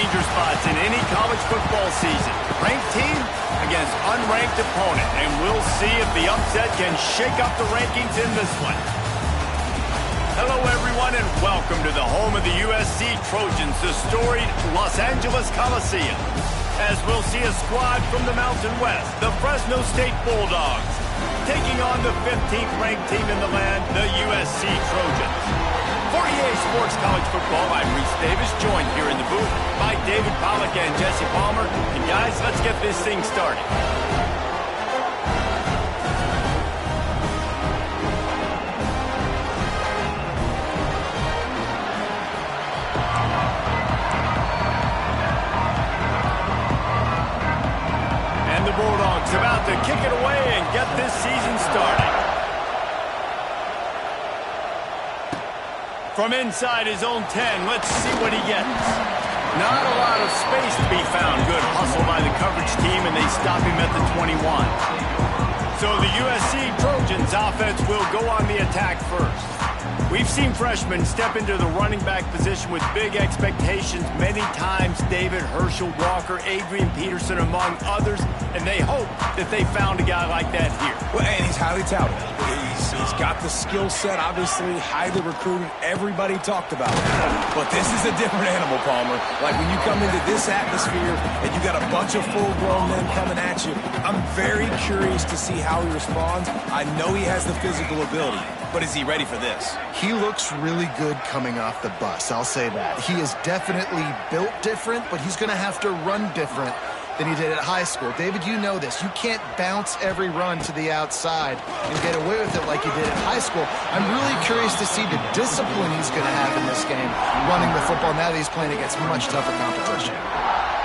danger spots in any college football season. Ranked team against unranked opponent, and we'll see if the upset can shake up the rankings in this one. Hello, everyone, and welcome to the home of the USC Trojans, the storied Los Angeles Coliseum. As we'll see a squad from the Mountain West, the Fresno State Bulldogs, taking on the 15th ranked team in the land, the USC Trojans. For EA Sports College Football, I'm Reese Davis, joined here in the booth by David Pollack and Jesse Palmer. And guys, let's get this thing started. And the Bulldogs about to kick it away and get this season started. From inside his own 10, let's see what he gets. Not a lot of space to be found. Good hustle by the coverage team, and they stop him at the 21. So the USC Trojans offense will go on the attack first. We've seen freshmen step into the running back position with big expectations many times. David, Herschel, Walker, Adrian Peterson, among others, and they hope that they found a guy like that here. Well, and he's highly touted. He's got the skill set, obviously, highly recruited. Everybody talked about it. But this is a different animal, Palmer. Like, when you come into this atmosphere and you got a bunch of full-grown men coming at you, I'm very curious to see how he responds. I know he has the physical ability, but is he ready for this? He looks really good coming off the bus, I'll say that. He is definitely built different, but he's going to have to run different than he did at high school. David, you know this. You can't bounce every run to the outside and get away with it like you did at high school. I'm really curious to see the discipline he's going to have in this game, running the football now that he's playing against much tougher competition.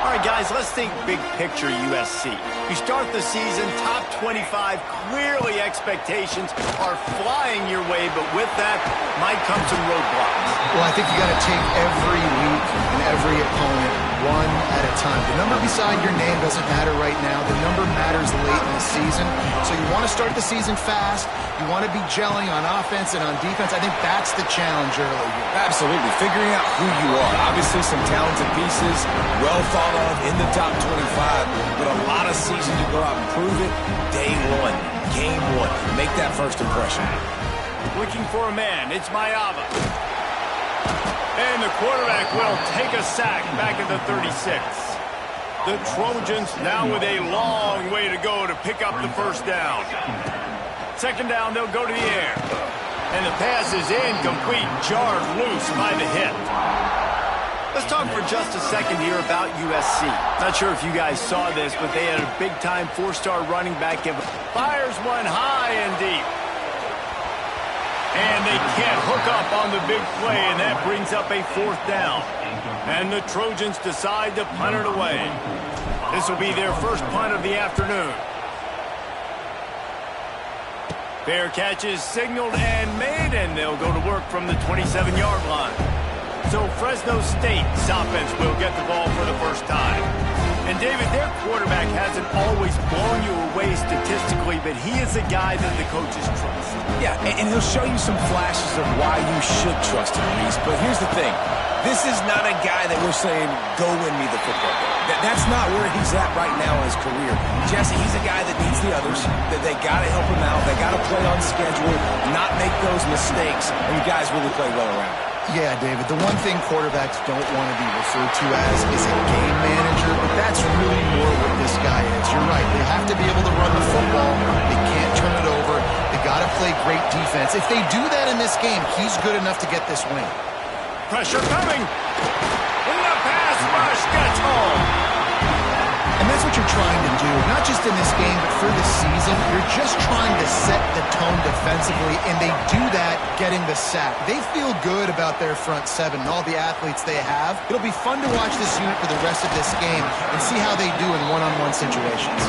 All right, guys, let's think big picture USC. You start the season top 25. Clearly, expectations are flying your way, but with that might come some roadblocks. Well, I think you got to take every week and every opponent one at a time. The number beside your name doesn't matter right now. The number matters late in the season. So you want to start the season fast. You want to be gelling on offense and on defense. I think that's the challenge early here. Absolutely. Figuring out who you are. Obviously, some talented pieces, well thought of in the top 25, but a lot of season to go out and prove it. Day one, game one. Make that first impression. Looking for a man. It's Mayava. And the quarterback will take a sack back at the 36. The Trojans now with a long way to go to pick up the first down. Second down, they'll go to the air. And the pass is incomplete, jarred loose by the hit. Let's talk for just a second here about USC. Not sure if you guys saw this, but they had a big-time four-star running back. Fires one high and deep. And they can't hook up on the big play, and that brings up a fourth down. And the Trojans decide to punt it away. This will be their first punt of the afternoon. Fair catch is signaled and made, and they'll go to work from the 27-yard line. So Fresno State's offense will get the ball for the first time. And David, their quarterback hasn't always blown you away statistically, but he is a guy that the coaches trust. Yeah, and he'll show you some flashes of why you should trust him, Reese. But here's the thing. This is not a guy that we're saying, go win me the football game. That's not where he's at right now in his career. Jesse, he's a guy that needs the others, that they got to help him out. They got to play on schedule, not make those mistakes, and you guys really play well around it. Yeah, David, the one thing quarterbacks don't want to be referred to as is a game manager, but that's really more what this guy is. You're right. They have to be able to run the football. They can't turn it over. They got to play great defense. If they do that in this game, he's good enough to get this win. Pressure coming. And the pass rush gets home. And that's what you're trying to do, not just in this game, but for the season. You're just trying to set the tone defensively, and they do that getting the sack. They feel good about their front seven and all the athletes they have. It'll be fun to watch this unit for the rest of this game and see how they do in one-on-one situations.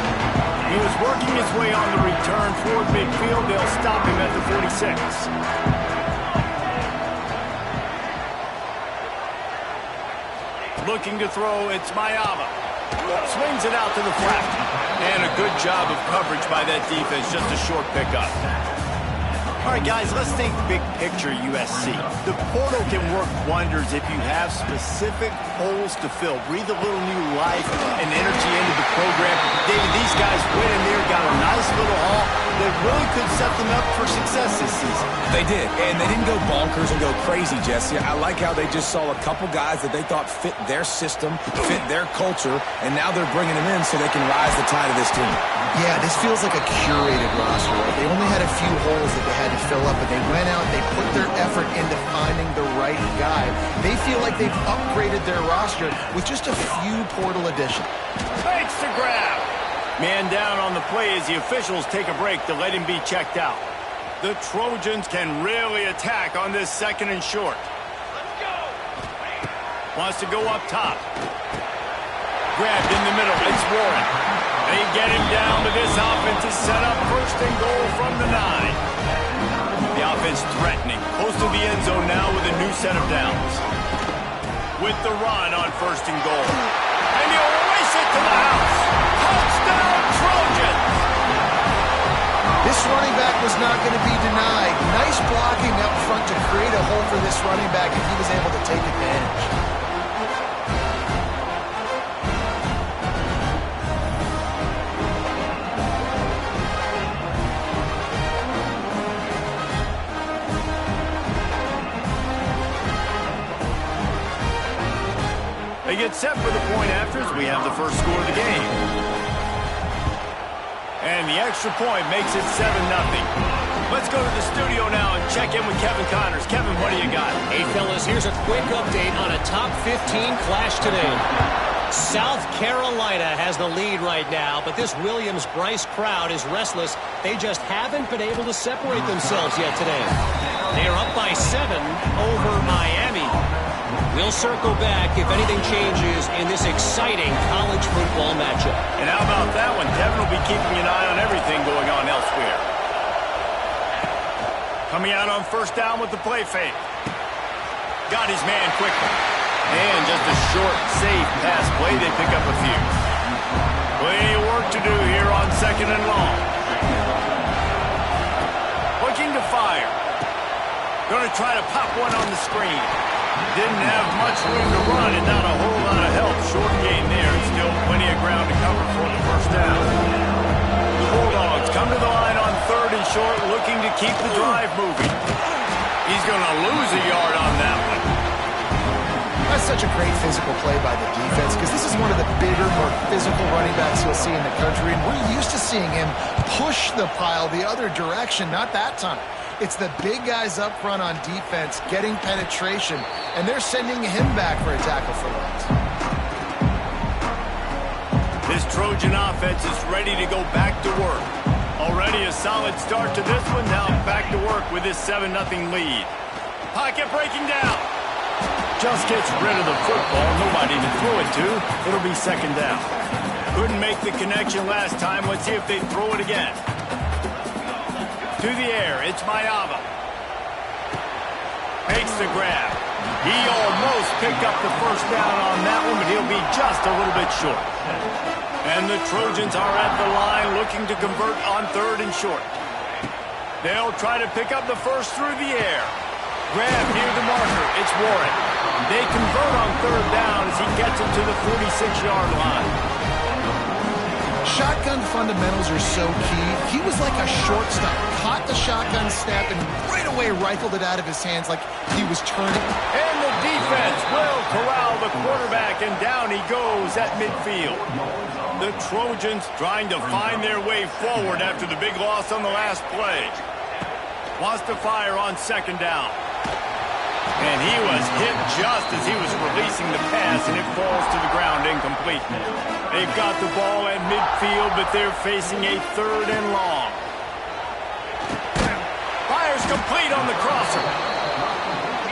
He was working his way on the return toward midfield. They'll stop him at the 46. Looking to throw, it's Mayava. Swings it out to the flat. And a good job of coverage by that defense. Just a short pickup. All right, guys, let's think big picture USC. The portal can work wonders if you have specific holes to fill. Breathe a little new life and energy into the program. David, these guys went in there, got a nice little haul that really could set them up for success this season. They did, and they didn't go bonkers and go crazy, Jesse. I like how they just saw a couple guys that they thought fit their system, fit their culture, and now they're bringing them in so they can rise the tide of this team. Yeah, this feels like a curated roster. They only had a few holes that they had to fill up, but they went out, they put their effort into finding the right guy. They feel like they've upgraded their roster with just a few portal additions. Fakes to grab. Man down on the play as the officials take a break to let him be checked out. The Trojans can really attack on this second and short. Let's go. Wants to go up top. Grabbed in the middle. It's Warren. They get him down, but this offense is set up first and goal from the 9. The offense threatening. Close to the end zone now with a new set of downs. With the run on first and goal. And he'll race it to the house. Touchdown, Trojans! This running back was not going to be denied. Nice blocking up front to create a hole for this running back, and he was able to take advantage. They get set for the point afters. We have the first score of the game. And the extra point makes it 7-0. Let's go to the studio now and check in with Kevin Connors. Kevin, what do you got? Hey, fellas, here's a quick update on a top 15 clash today. South Carolina has the lead right now, but this Williams-Bryce crowd is restless. They just haven't been able to separate themselves yet today. They are up by 7 over Miami. We'll circle back if anything changes in this exciting college football matchup. And how about that one? Kevin will be keeping an eye on everything going on elsewhere. Coming out on first down with the play fake. Got his man quickly. And just a short, safe pass play. They pick up a few. Plenty of work to do here on second and long. Looking to fire. Going to try to pop one on the screen. Didn't have much room to run and not a whole lot of help. Short gain there and still plenty of ground to cover for the first down. The Bulldogs come to the line on third and short, looking to keep the drive moving. He's going to lose a yard on that one. That's such a great physical play by the defense because this is one of the bigger, more physical running backs you'll see in the country, and we're used to seeing him push the pile the other direction, not that time. It's the big guys up front on defense getting penetration, and they're sending him back for a tackle for loss. This Trojan offense is ready to go back to work. Already a solid start to this one. Now back to work with this 7-0 lead. Pocket breaking down. Just gets rid of the football. Nobody to throw it to. It'll be second down. Couldn't make the connection last time. Let's see if they throw it again. To the air, it's Mayava. Makes the grab. He almost picked up the first down on that one, but he'll be just a little bit short. And the Trojans are at the line looking to convert on third and short. They'll try to pick up the first through the air. Grab near the marker. It's Warren. They convert on third down as he gets it to the 46-yard line. Shotgun fundamentals are so key. He was like a shortstop. Caught the shotgun snap and right away rifled it out of his hands like he was turning. And the defense will corral the quarterback, and down he goes at midfield. The Trojans trying to find their way forward after the big loss on the last play. Wants to fire on second down. And he was hit just as he was releasing the pass, and it falls to the ground incomplete. They've got the ball at midfield, but they're facing a third and long. Fires complete on the crosser.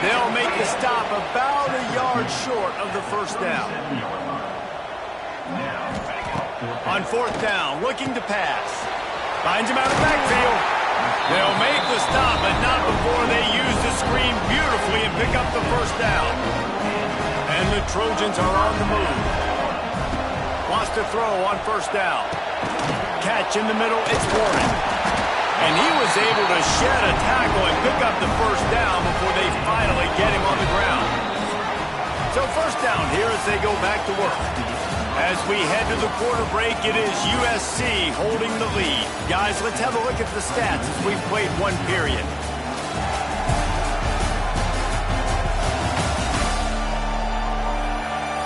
They'll make the stop about a yard short of the first down. On fourth down, looking to pass. Finds him out of backfield. They'll make the stop, but not before they use the screen beautifully and pick up the first down. And the Trojans are on the move. Wants to throw on first down. Catch in the middle, it's Warren. And he was able to shed a tackle and pick up the first down before they finally get him on the ground. So first down here as they go back to work. As we head to the quarter break, it is USC holding the lead. Guys, let's have a look at the stats as we've played one period.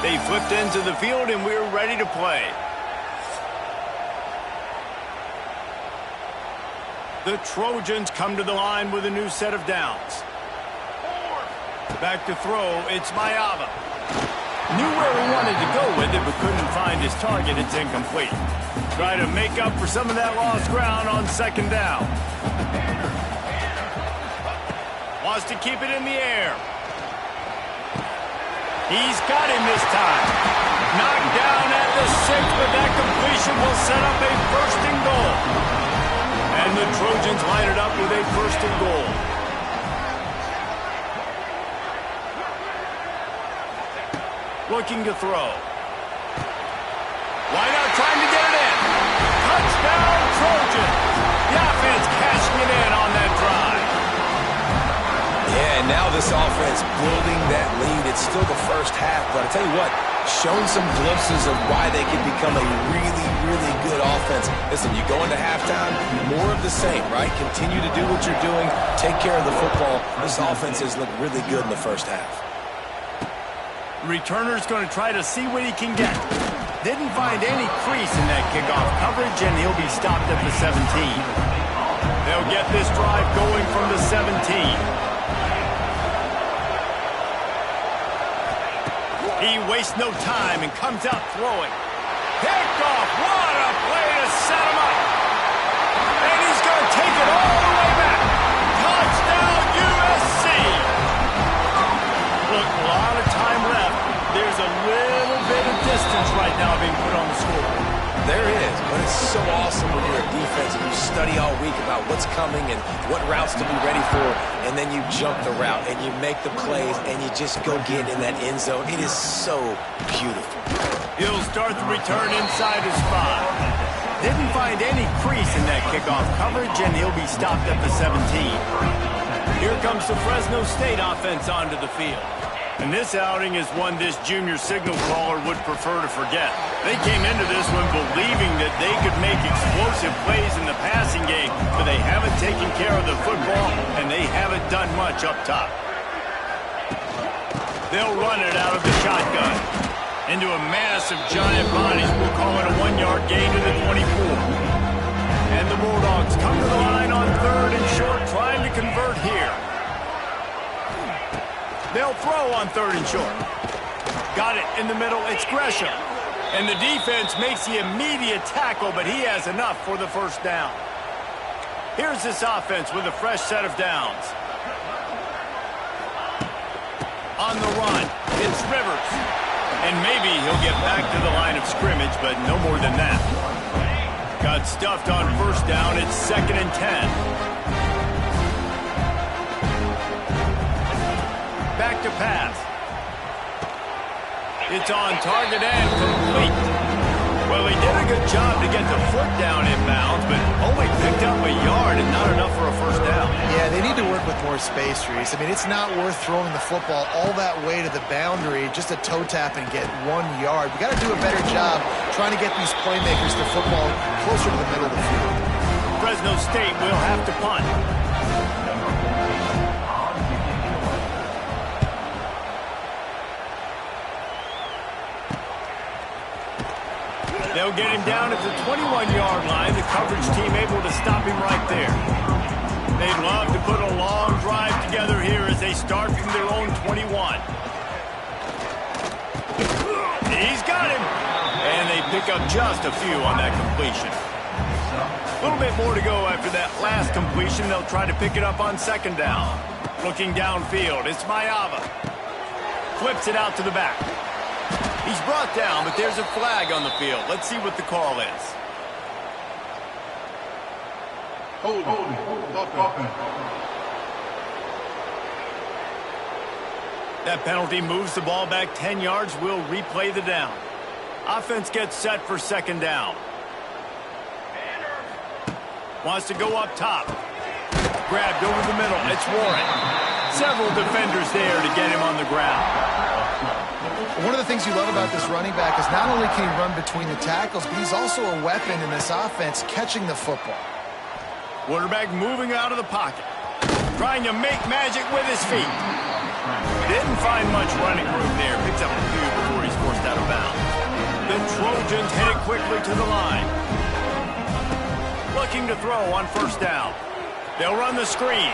They flipped into the field and we're ready to play. The Trojans come to the line with a new set of downs. Back to throw, it's Mayava. Knew where he wanted to go with it, but couldn't find his target. It's incomplete. Try to make up for some of that lost ground on second down. Wants to keep it in the air. He's got him this time. Knocked down at the 6, but that completion will set up a first and goal. And the Trojans line it up with a first and goal. Looking to throw. Why not trying to get it in? Touchdown, Trojans. The offense cashing it in on that drive. Yeah, and now this offense building that lead. It's still the first half, but I tell you what, shown some glimpses of why they can become a really, really good offense. Listen, you go into halftime, more of the same, right? Continue to do what you're doing, take care of the football. This offense has looked really good in the first half. Returner's going to try to see what he can get. Didn't find any crease in that kickoff coverage, and he'll be stopped at the 17. They'll get this drive going from the 17. He wastes no time and comes out throwing. Picked off. What a play to set him up. And he's going to take it all the way back. Touchdown, USC. Look, a lot of time left. There's a little bit of distance right now being put on the score. There is, but it's so awesome when you're a defense and you study all week about what's coming and what routes to be ready for, and then you jump the route and you make the plays and you just go get in that end zone. It is so beautiful. He'll start the return inside his 5. Didn't find any crease in that kickoff coverage, and he'll be stopped at the 17. Here comes the Fresno State offense onto the field. And this outing is one this junior signal caller would prefer to forget. They came into this one believing that they could make explosive plays in the passing game, but they haven't taken care of the football, and they haven't done much up top. They'll run it out of the shotgun. Into a mass of giant bodies. We'll call it a 1-yard gain to the 24. And the Bulldogs come to the line on 3rd and short, trying to convert here. They'll throw on 3rd and short. Got it in the middle. It's Gresham. And the defense makes the immediate tackle, but he has enough for the first down. Here's this offense with a fresh set of downs. On the run, it's Rivers. And maybe he'll get back to the line of scrimmage, but no more than that. Got stuffed on first down. It's 2nd and 10. Back to pass. It's on target and complete. Well, he did a good job to get the foot down inbounds, but only picked up a yard and not enough for a first down. Yeah, they need to work with more space, Reese. I mean, it's not worth throwing the football all that way to the boundary just to toe tap and get 1 yard. We got to do a better job trying to get these playmakers the football closer to the middle of the field. Fresno State will have to punt. They'll get him down at the 21-yard line. The coverage team able to stop him right there. They'd love to put a long drive together here as they start from their own 21. He's got him. And they pick up just a few on that completion. A little bit more to go after that last completion. They'll try to pick it up on 2nd down. Looking downfield, it's Mayava. Flips it out to the back. He's brought down, but there's a flag on the field. Let's see what the call is. That penalty moves the ball back 10 yards. We'll replay the down. Offense gets set for 2nd down. Wants to go up top. Grabbed over the middle. It's Warren. Several defenders there to get him on the ground. One of the things you love about this running back is not only can he run between the tackles, but he's also a weapon in this offense catching the football. Quarterback moving out of the pocket. Trying to make magic with his feet. Didn't find much running room there. Picks up a few before he's forced out of bounds. The Trojans headed quickly to the line. Looking to throw on first down. They'll run the screen.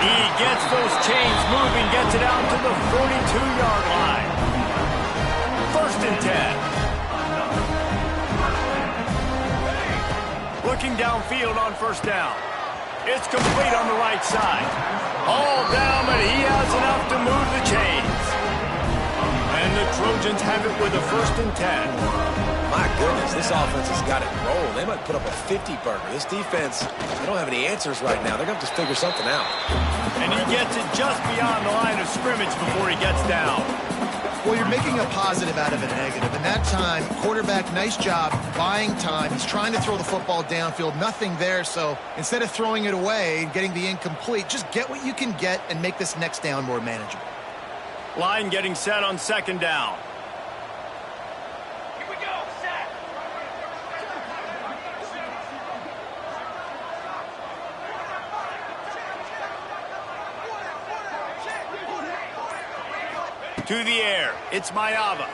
He gets those chains moving, gets it out to the 42-yard line. First and 10. Looking downfield on first down. It's complete on the right side. All down, but he has enough to move the chains. And the Trojans have it with a first and 10. My goodness, this offense has got it rolling. They might put up a 50-burger. This defense, they don't have any answers right now. They're going to have to figure something out. And he gets it just beyond the line of scrimmage before he gets down. Well, you're making a positive out of a negative. And that time, quarterback, nice job buying time. He's trying to throw the football downfield. Nothing there. So instead of throwing it away and getting the incomplete, just get what you can get and make this next down more manageable. Line getting set on second down. To the air, it's Mayava.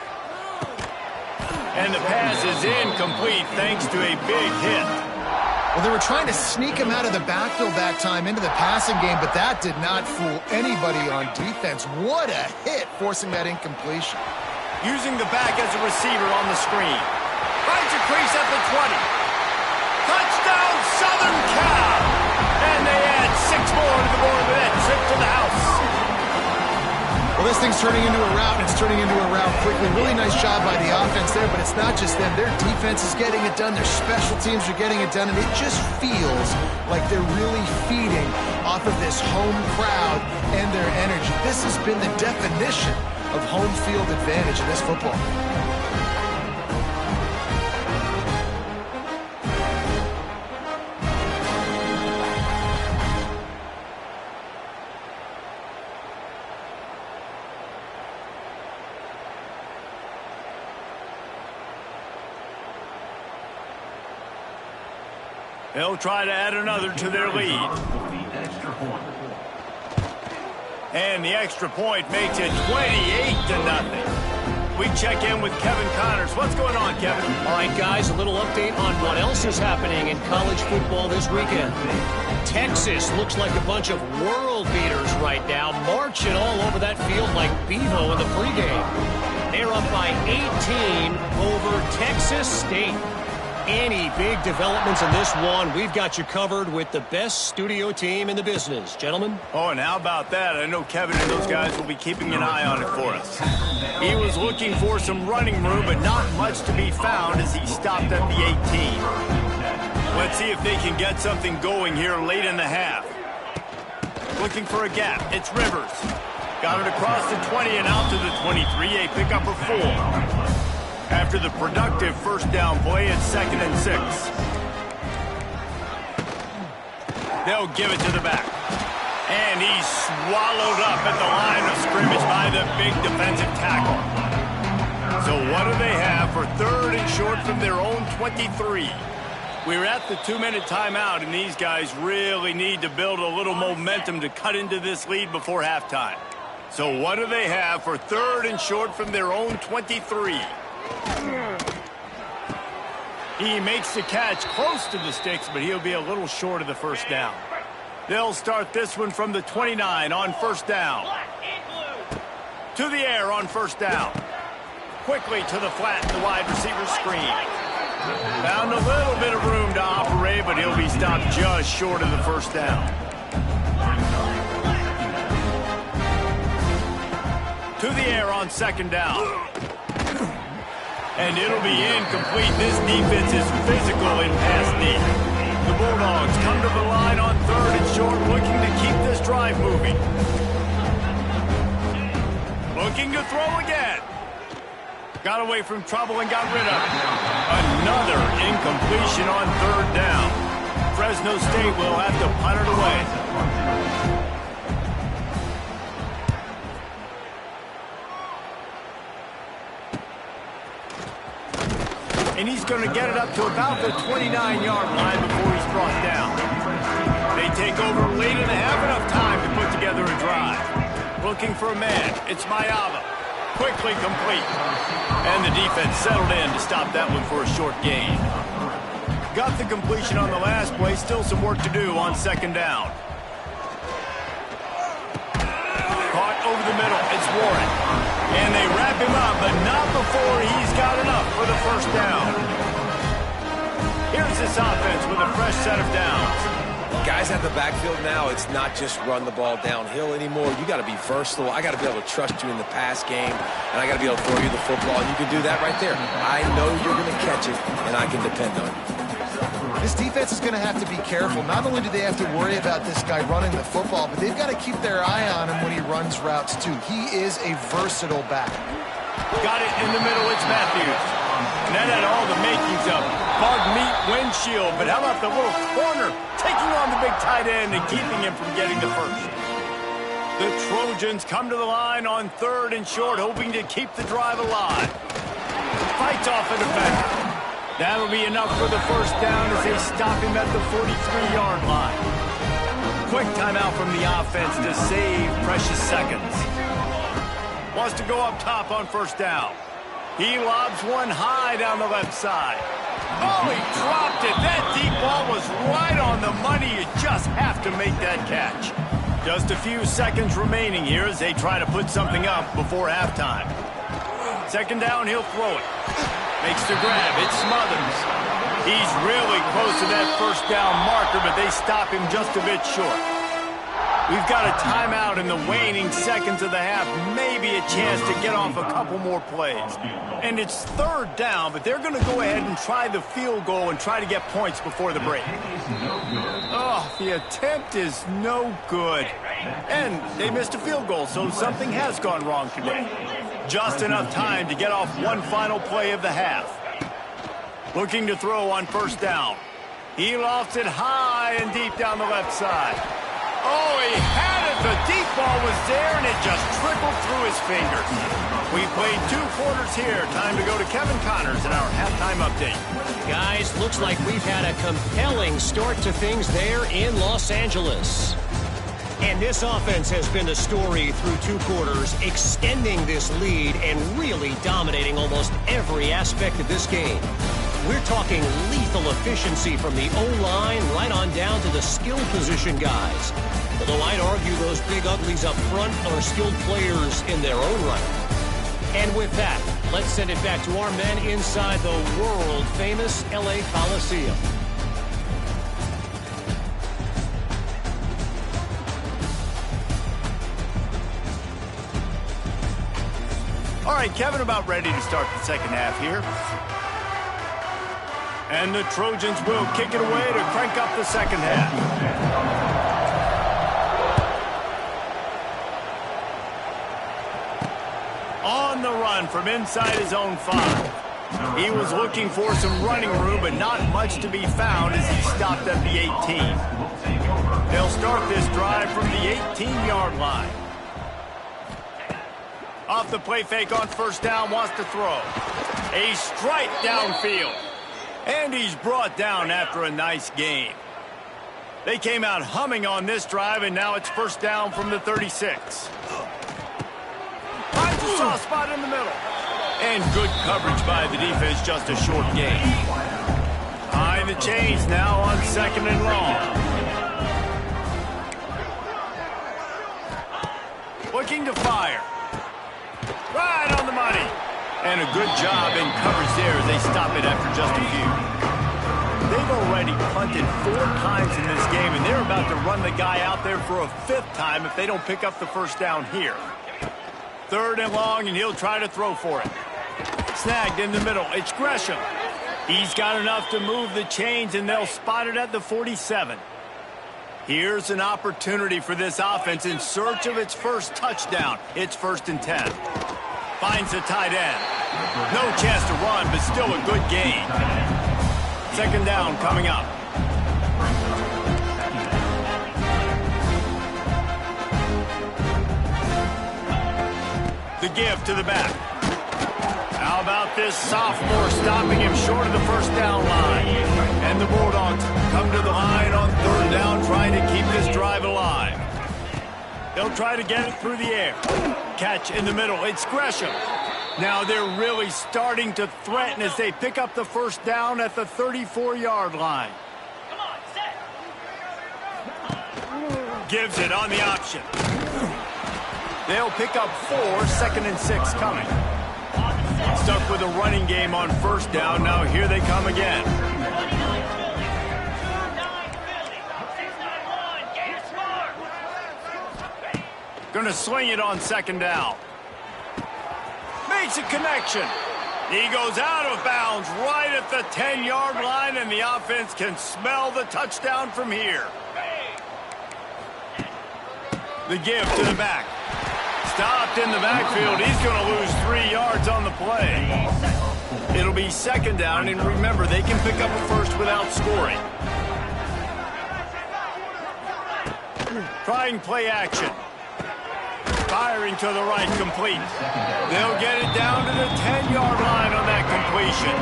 And the pass is incomplete thanks to a big hit. Well, they were trying to sneak him out of the backfield that time into the passing game, but that did not fool anybody on defense. What a hit, forcing that incompletion. Using the back as a receiver on the screen. Finds a crease at the 20. Touchdown, Southern Cal! And they add 6 more to the board with that trip to the house. Well, this thing's turning into a rout, and it's turning into a rout quickly. Really nice job by the offense there, but it's not just them. Their defense is getting it done. Their special teams are getting it done, and it just feels like they're really feeding off of this home crowd and their energy. This has been the definition of home field advantage in this football. They'll try to add another to their lead. And the extra point makes it 28-0. We check in with Kevin Connors. What's going on, Kevin? All right, guys, a little update on what else is happening in college football this weekend. Texas looks like a bunch of world beaters right now, marching all over that field like Bevo in the pregame. They're up by 18 over Texas State. Any big developments in this one, we've got you covered with the best studio team in the business. Gentlemen? Oh, and how about that? I know Kevin and those guys will be keeping an eye on it for us. He was looking for some running room, but not much to be found as he stopped at the 18. Let's see if they can get something going here late in the half. Looking for a gap. It's Rivers. Got it across the 20 and out to the 23. A pickup of 4. After the productive first down play, it's 2nd and 6. They'll give it to the back. And he's swallowed up at the line of scrimmage by the big defensive tackle. So what do they have for 3rd and short from their own 23? We're at the 2-minute timeout, and these guys really need to build a little momentum to cut into this lead before halftime. So what do they have for 3rd and short from their own 23? He makes the catch close to the sticks, but he'll be a little short of the first down. They'll start this one from the 29 on first down. To the air on first down. Quickly to the flat, the wide receiver screen. Found a little bit of room to operate, but he'll be stopped just short of the first down. To the air on second down. And it'll be incomplete. This defense is physical in pass D. The Bulldogs come to the line on 3rd and short, looking to keep this drive moving. Looking to throw again. Got away from trouble and got rid of it. Another incompletion on third down. Fresno State will have to punt it away. And he's going to get it up to about the 29-yard line before he's brought down. They take over late and have enough time to put together a drive. Looking for a man. It's Mayava. Quickly complete. And the defense settled in to stop that one for a short gain. Got the completion on the last play. Still some work to do on second down. Caught over the middle. It's Warren. And they wrap him up, but not before he's got enough for the first down. Here's this offense with a fresh set of downs. Guys at the backfield now, it's not just run the ball downhill anymore. You got to be versatile. I got to be able to trust you in the pass game, and I got to be able to throw you the football, and you can do that right there. I know you're going to catch it, and I can depend on it. This defense is going to have to be careful. Not only do they have to worry about this guy running the football, but they've got to keep their eye on him when he runs routes, too. He is a versatile back. Got it in the middle. It's Matthews. And that had all the makings of bug meat windshield. But how about the little corner taking on the big tight end and keeping him from getting the first? The Trojans come to the line on third and short, hoping to keep the drive alive. Fights off a defender. That'll be enough for the first down as they stop him at the 43-yard line. Quick timeout from the offense to save precious seconds. Wants to go up top on first down. He lobs one high down the left side. Oh, he dropped it. That deep ball was right on the money. You just have to make that catch. Just a few seconds remaining here as they try to put something up before halftime. Second down, he'll throw it. Makes the grab. It Smothers. He's really close to that first down marker, but they stop him just a bit short. We've got a timeout in the waning seconds of the half. Maybe a chance to get off a couple more plays. And it's third down, but they're going to go ahead and try the field goal and try to get points before the break. Oh, the attempt is no good. And they missed a field goal, so something has gone wrong today. Just enough time to get off one final play of the half. Looking to throw on first down. He lofts it high and deep down the left side. Oh, he had it. The deep ball was there, and it just trickled through his fingers. We played 2 quarters here. Time to go to Kevin Connors in our halftime update. Guys, looks like we've had a compelling start to things there in Los Angeles. And this offense has been the story through 2 quarters, extending this lead and really dominating almost every aspect of this game. We're talking lethal efficiency from the O-line right on down to the skill position guys. Although I'd argue those big uglies up front are skilled players in their own right. And with that, let's send it back to our men inside the world-famous LA Coliseum. All right, Kevin, about ready to start the second half here. And the Trojans will kick it away to crank up the second half. On the run from inside his own 5. He was looking for some running room, but not much to be found as he stopped at the 18. They'll start this drive from the 18-yard line. Off the play fake on first down, wants to throw. A strike downfield. And he's brought down after a nice gain. They came out humming on this drive, and now it's first down from the 36. Finds a soft spot in the middle. And good coverage by the defense, just a short gain. Behind the chains now on second and long. Looking to fire. Right on the money. And a good job in coverage there as they stop it after just a few. They've already punted 4 times in this game, and they're about to run the guy out there for a 5th time if they don't pick up the first down here. Third and long, and he'll try to throw for it. Snagged in the middle. It's Gresham. He's got enough to move the chains, and they'll spot it at the 47. Here's an opportunity for this offense in search of its first touchdown. It's 1st and 10. Finds the tight end. No chance to run, but still a good gain. Second down coming up. The give to the back. How about this sophomore stopping him short of the first down line? And the Bulldogs come to the line on third down, trying to keep this drive alive. They'll try to get it through the air. Catch in the middle. It's Gresham. Now they're really starting to threaten as they pick up the first down at the 34-yard line. Gives it on the option. They'll pick up 4, second and 6 coming. Stuck with a running game on first down. Now here they come again. Gonna swing it on second down. Makes a connection. He goes out of bounds right at the 10-yard line, and the offense can smell the touchdown from here. The give to the back. Stopped in the backfield. He's going to lose 3 yards on the play. It'll be second down, and remember, they can pick up a first without scoring. Trying play action. Firing to the right, complete. They'll get it down to the 10-yard line on that completion.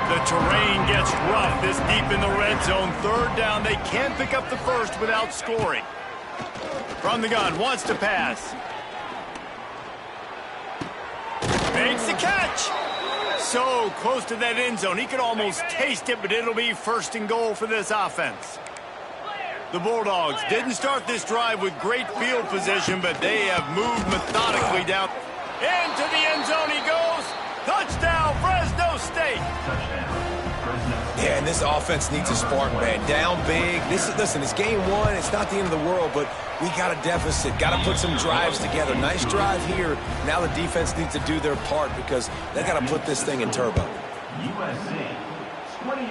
The terrain gets rough this deep in the red zone. Third down, they can't pick up the first without scoring. From the gun, wants to pass. Makes the catch. So close to that end zone. He could almost taste it, but it'll be first and goal for this offense. The Bulldogs didn't start this drive with great field position, but they have moved methodically down. Into the end zone he goes. Touchdown, Fresno State. Yeah, and this offense needs a spark, man. Down big. Listen, it's game one. It's not the end of the world, but we got a deficit. Got to put some drives together. Nice drive here. Now the defense needs to do their part because they got to put this thing in turbo. USC 28,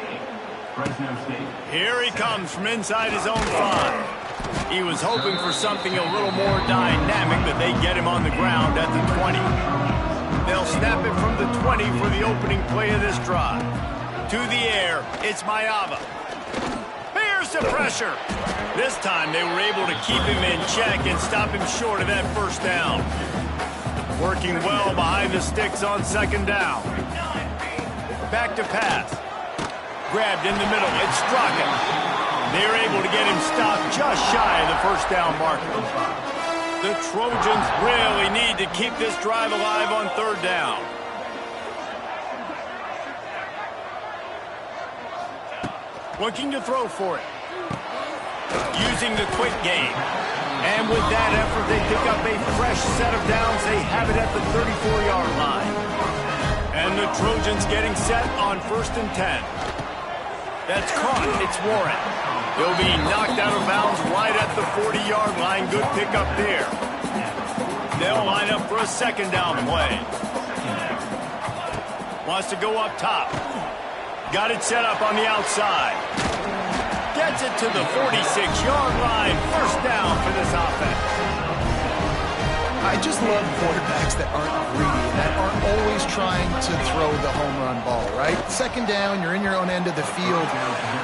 Fresno State. Here he comes from inside his own 5. He was hoping for something a little more dynamic, but they get him on the ground at the 20. They'll snap it from the 20 for the opening play of this drive. To the air, it's Mayava. Here's the pressure. This time they were able to keep him in check and stop him short of that first down. Working well behind the sticks on second down. Back to pass. Grabbed in the middle. It's Straka. They're able to get him stopped just shy of the first down marker. The Trojans really need to keep this drive alive on third down. Looking to throw for it. Using the quick game. And with that effort, they pick up a fresh set of downs. They have it at the 34-yard line. And the Trojans getting set on first and 10. That's caught. It's Warren. He'll be knocked out of bounds right at the 40-yard line. Good pickup there. They'll line up for a second down play. Wants to go up top. Got it set up on the outside. Gets it to the 46-yard line. First down for this offense. I just love quarterbacks that aren't greedy, that aren't always trying to throw the home run ball, right? Second down, you're in your own end of the field.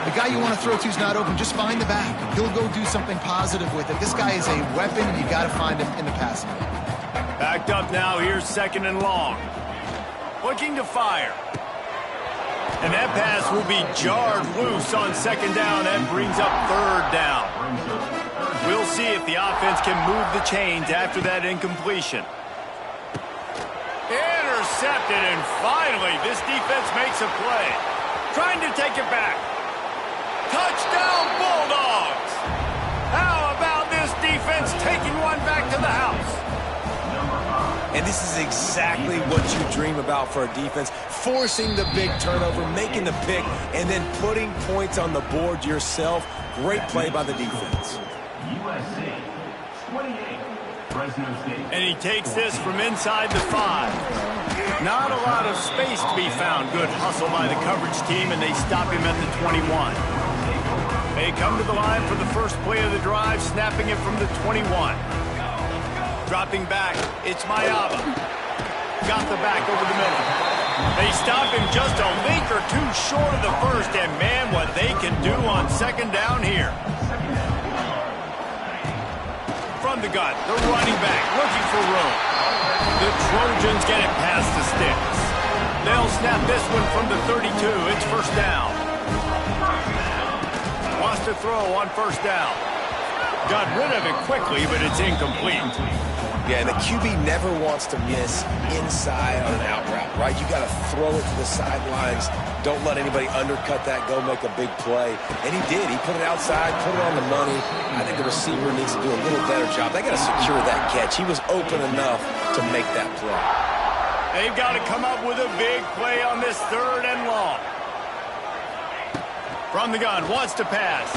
The guy you want to throw to is not open. Just find the back. He'll go do something positive with it. This guy is a weapon, and you got to find him in the passing game. Backed up now. Here's second and long. Looking to fire. And that pass will be jarred loose on second down. That brings up third down. We'll see if the offense can move the chains after that incompletion. Intercepted, and finally this defense makes a play. Trying to take it back. Touchdown, Bulldogs! How about this defense taking one back to the house? And this is exactly what you dream about for a defense. Forcing the big turnover, making the pick, and then putting points on the board yourself. Great play by the defense. USC 28, Fresno State. And he takes this from inside the 5. Not a lot of space to be found. Good hustle by the coverage team, and they stop him at the 21. They come to the line for the first play of the drive, snapping it from the 21. Dropping back, it's Mayava. got the back over the middle. They stop him just a link or two short of the first, and man, what they can do on second down here. From the gun, the running back looking for room. The Trojans get it past the sticks. They'll snap this one from the 32. It's first down. Wants to throw on first down. Got rid of it quickly, but it's incomplete. Yeah, and the QB never wants to miss inside on an out route, right? You got to throw it to the sidelines. Don't let anybody undercut that, go make a big play. And he did. He put it outside, put it on the money. I think the receiver needs to do a little better job. They got to secure that catch. He was open enough to make that play. They've got to come up with a big play on this third and long. From the gun, wants to pass.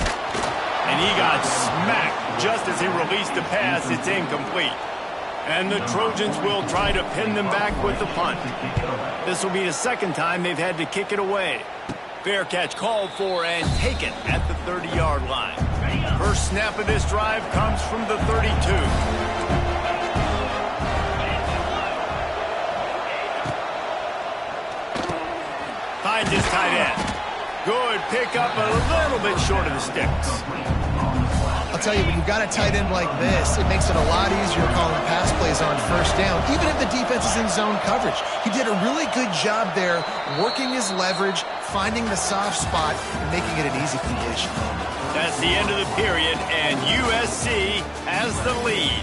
And he got smacked just as he released the pass. It's incomplete. And the Trojans will try to pin them back with the punt. This will be the second time they've had to kick it away. Fair catch called for and taken at the 30-yard line. First snap of this drive comes from the 32. Finds his tight end. Good pickup, a little bit short of the sticks. I'll tell you, when you've got a tight end like this, it makes it a lot easier calling pass plays on first down, even if the defense is in zone coverage. He did a really good job there, working his leverage, finding the soft spot, and making it an easy completion. That's the end of the period, and USC has the lead.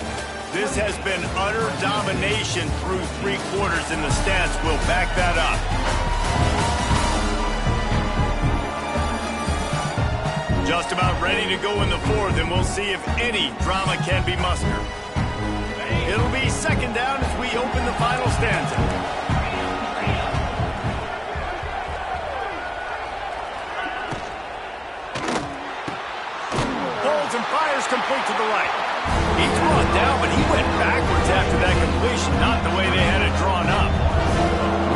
This has been utter domination through 3 quarters, and the stats will back that up. Just about ready to go in the fourth, and we'll see if any drama can be mustered. It'll be second down as we open the final stanza. Holds and fires complete to the right. He's brought down, but he went backwards after that completion, not the way they had it drawn up.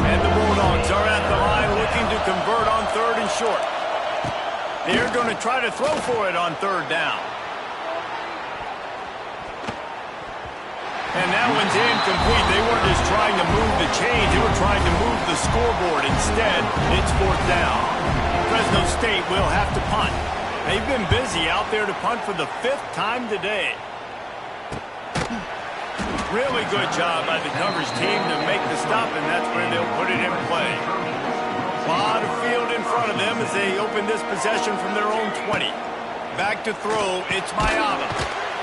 And the Bulldogs are at the line looking to convert on third and short. They're going to try to throw for it on third down. And that one's incomplete. They weren't just trying to move the chains. They were trying to move the scoreboard. Instead, it's fourth down. Fresno State will have to punt. They've been busy out there to punt for the 5th time today. Really good job by the coverage team to make the stop, and that's where they'll put it in play. A lot of field in front of them as they open this possession from their own 20. Back to throw, it's Mayava.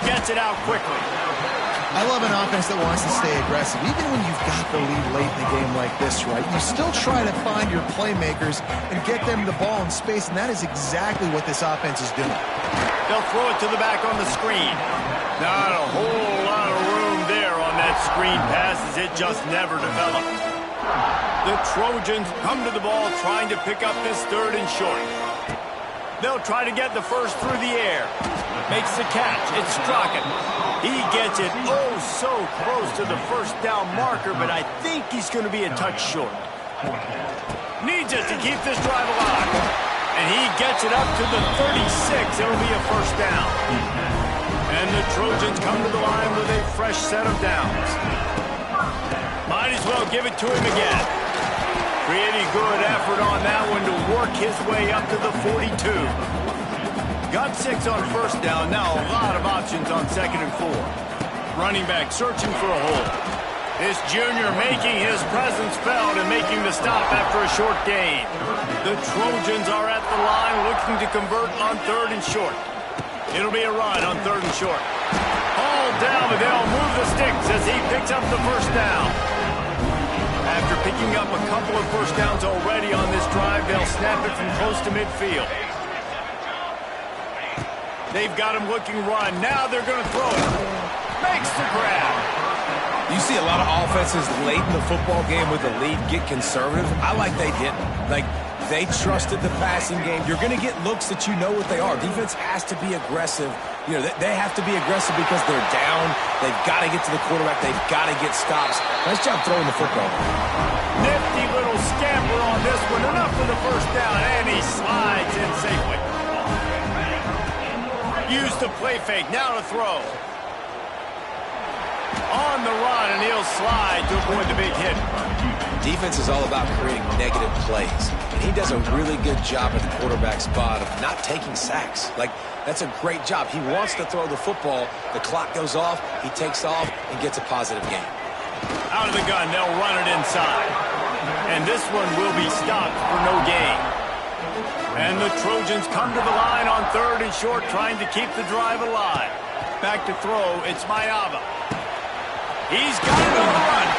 Gets it out quickly. I love an offense that wants to stay aggressive. Even when you've got the lead late in the game like this, right, you still try to find your playmakers and get them the ball in space, and that is exactly what this offense is doing. They'll throw it to the back on the screen. Not a whole lot of room there on that screen pass as it just never developed. The Trojans come to the ball trying to pick up this third and short. They'll try to get the first through the air. Makes the catch. It's Strachan. He gets it oh so close to the first down marker, but I think he's going to be a touch short. Needs it to keep this drive alive. And he gets it up to the 36. It'll be a first down. And the Trojans come to the line with a fresh set of downs. Might as well give it to him again. Pretty good effort on that one to work his way up to the 42. Got 6 on first down. Now a lot of options on second and 4. Running back searching for a hole. This junior making his presence felt and making the stop after a short gain. The Trojans are at the line looking to convert on third and short. It'll be a run on third and short. Hauled down, but they'll move the sticks as he picks up the first down. After picking up a couple of first downs already on this drive, they'll snap it from close to midfield. They've got him looking run. Now they're going to throw it. Makes the grab. You see a lot of offenses late in the football game with the lead get conservative. I like they didn't. Like, they trusted the passing game. You're going to get looks that you know what they are. Defense has to be aggressive. You know, they have to be aggressive because they're down. They've got to get to the quarterback. They've got to get stops. Nice job throwing the football. Nifty little scamper on this one. Enough for the first down, and he slides in safely. Use the play fake. Now to throw. On the run, and he'll slide to avoid the big hit. Defense is all about creating negative plays, and he does a really good job at the quarterback spot of not taking sacks. Like, that's a great job. He wants to throw the football. The clock goes off, he takes off, and gets a positive gain. Out of the gun, they'll run it inside. And this one will be stopped for no gain. And the Trojans come to the line on 3rd and short, trying to keep the drive alive. Back to throw, it's Mayava. He's got it on the run.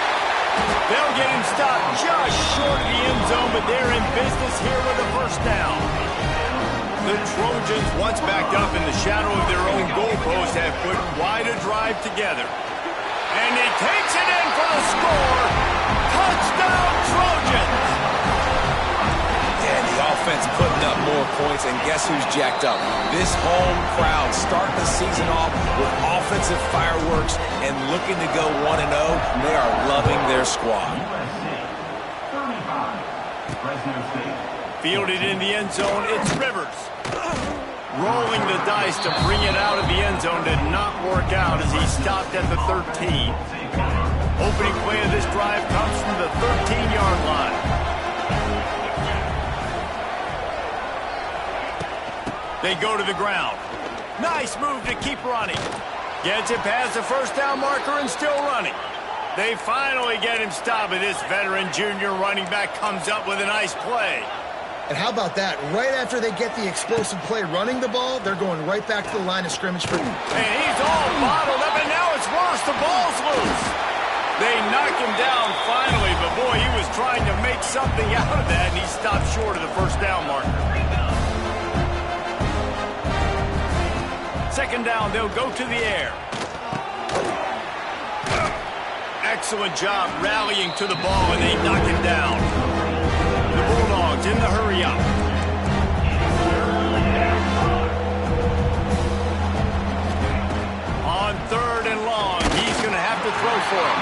They'll get him stopped just short of the end zone, but they're in business here with a first down. The Trojans, once backed up in the shadow of their own goalpost, have put quite a drive together. And he takes it in for the score. Touchdown, Trojans! And the offense putting up more points, and guess who's jacked up? This home crowd starting the season off with offensive fireworks and looking to go 1-0. They are loving their squad. Fielded in the end zone, it's Rivers. Rolling the dice to bring it out of the end zone did not work out as he stopped at the 13. Opening play of this drive comes from the 13-yard line. They go to the ground. Nice move to keep running. Gets it past the first down marker and still running. They finally get him stopped, but this veteran junior running back comes up with a nice play. And how about that? Right after they get the explosive play running the ball, they're going right back to the line of scrimmage for... And he's all bottled up, and now it's worse. The ball's loose. They knock him down finally, but boy, he was trying to make something out of that, and he stopped short of the first down marker. Second down, they'll go to the air. Excellent job rallying to the ball, and they knock him down. The Bulldogs in the hurry-up. On 3rd and long, he's going to have to throw for him.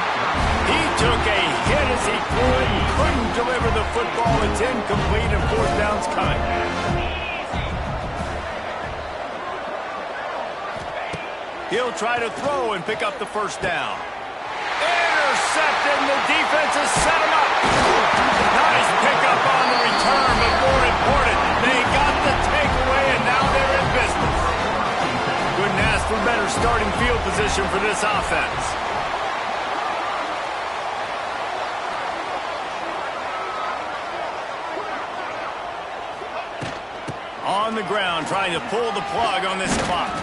He took a hit as he couldn't deliver the football. It's incomplete, and 4th down's coming. He'll try to throw and pick up the first down. Intercepted, and the defense has set him up. Nice pickup on the return, but more important, they got the takeaway, and now they're in business. Couldn't ask for better starting field position for this offense. On the ground, trying to pull the plug on this clock.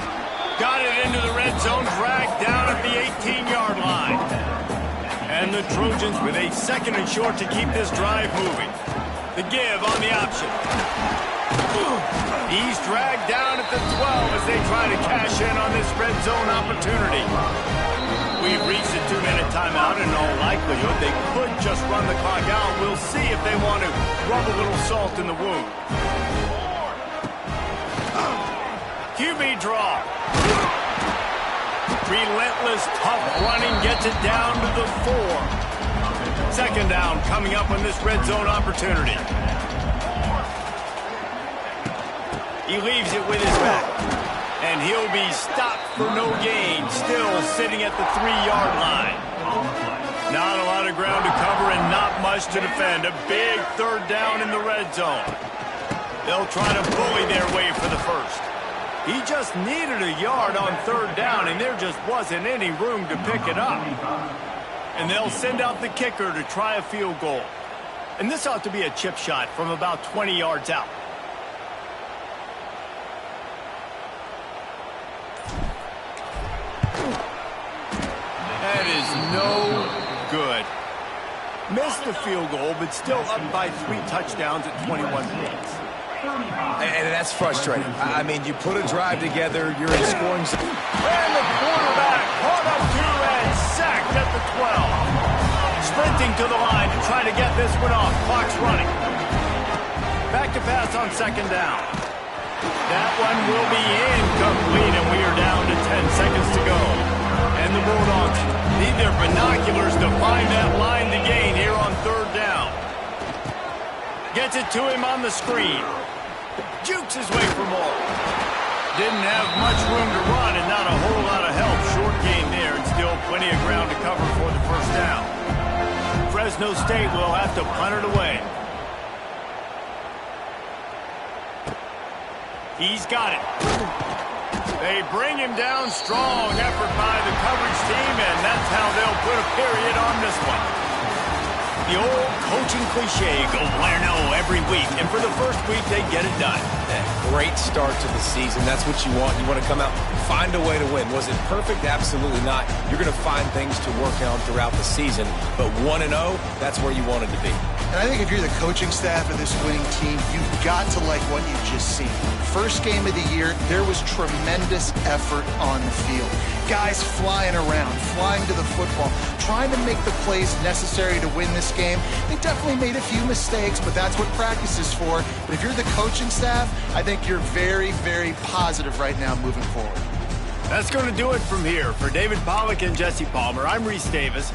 Got it into the red zone, dragged down at the 18-yard line. And the Trojans with a 2nd and short to keep this drive moving. The give on the option. He's dragged down at the 12 as they try to cash in on this red zone opportunity. We've reached a 2-minute timeout, and in all likelihood, they could just run the clock out. We'll see if they want to rub a little salt in the wound. QB draw. Relentless, tough running gets it down to the 4. Second down coming up on this red zone opportunity. He leaves it with his back. And he'll be stopped for no gain, still sitting at the 3-yard line. Not a lot of ground to cover and not much to defend. A big 3rd down in the red zone. They'll try to bully their way for the first. He just needed a yard on 3rd down, and there just wasn't any room to pick it up. And they'll send out the kicker to try a field goal. And this ought to be a chip shot from about 20 yards out. That is no good. Missed the field goal, but still up by 3 touchdowns at 21 points. And that's frustrating. I mean, you put a drive together, you're in scoring zone. And the quarterback caught up to and sacked at the 12. Sprinting to the line to try to get this one off. Clock's running. Back to pass on 2nd down. That one will be incomplete, and we are down to 10 seconds to go. And the Bulldogs need their binoculars to find that line to gain here on 3rd down. Gets it to him on the screen. Jukes his way for more. Didn't have much room to run and not a whole lot of help. Short game there and still Plenty of ground to cover for the first down. Fresno State will have to punt it away. He's got it. They bring him down. Strong effort by the coverage team, and that's how they'll put a period on this one. The old coaching cliche, go 1-0 every week, and for the first week, they get it done. Great start to the season. That's what you want. You want to come out, find a way to win. Was it perfect? Absolutely not. You're going to find things to work on throughout the season, but 1-0, that's where you wanted to be. And I think if you're the coaching staff of this winning team, you've got to like what you've just seen. First game of the year, there was tremendous effort on the field. Guys flying around, flying to the football, trying to make the plays necessary to win this game. They definitely made a few mistakes, but that's what practice is for. But if you're the coaching staff, I think you're very, very positive right now moving forward. That's going to do it from here. For David Pollack and Jesse Palmer, I'm Reese Davis.